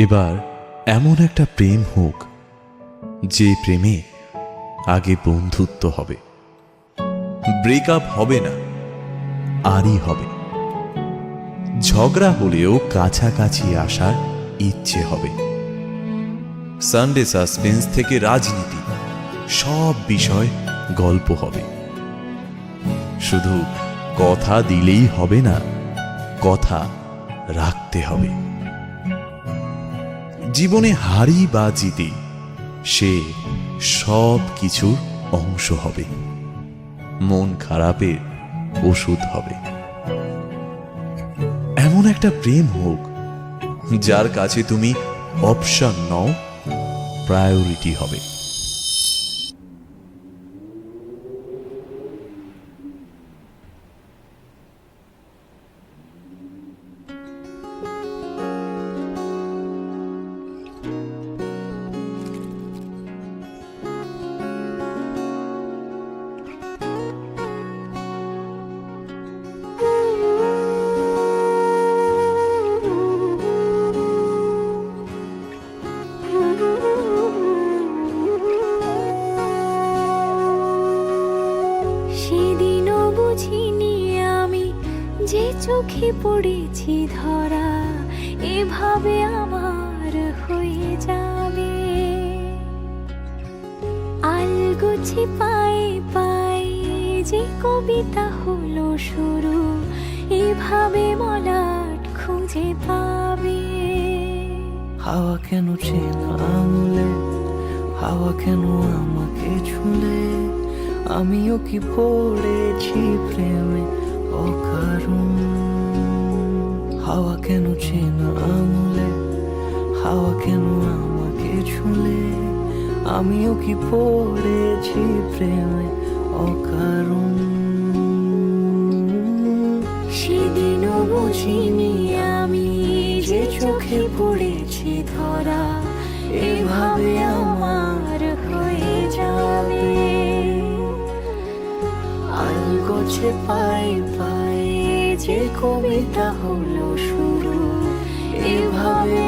এবার এমন একটা প্রেম হোক যে প্রেমে আগে বন্ধুত্ব হবে, ব্রেকআপ হবে না, আরই হবে। ঝগড়া হলেও কাছাকাছি আসার ইচ্ছে হবে। সানডে সাসপেন্স থেকে রাজনীতি, সব বিষয় গল্প হবে। শুধু কথা দিলেই হবে না, কথা রাখতে হবে। জীবনে হারি বা জিতে সে সব কিছুর অংশ হবে, মন খারাপের ওষুধ হবে। এমন একটা প্রেম হোক যার কাছে তুমি অপশন নও, প্রায়োরিটি হবে। সেদিনও বুঝিনি আমি যে চোখে পড়েছি ধরা, এভাবে আমার হয়ে যাবে। আলগোছে পায়ে পায়ে যে কবিতা হলো শুরু, এভাবে মলাট খুঁজে পাবে। হাওয়া কেন চেনা আঙুলে, হাওয়া কেন আমাকে ছুলে, আমিও কি পড়েছি প্রেমে অকারণ। হাওয়া কেন চেনা আঙুলে, হাওয়া কেন আমাকে ছুলে, আমিও কি পড়েছি প্রেমে অকারণ। সেদিনও বুঝিনি আমি যে চোখে পড়েছি ধরা, এভাবে আমার হয়ে যাবে। আলগোছে পায়ে পায়ে যে কবিতা হলো শুরু, এভাবে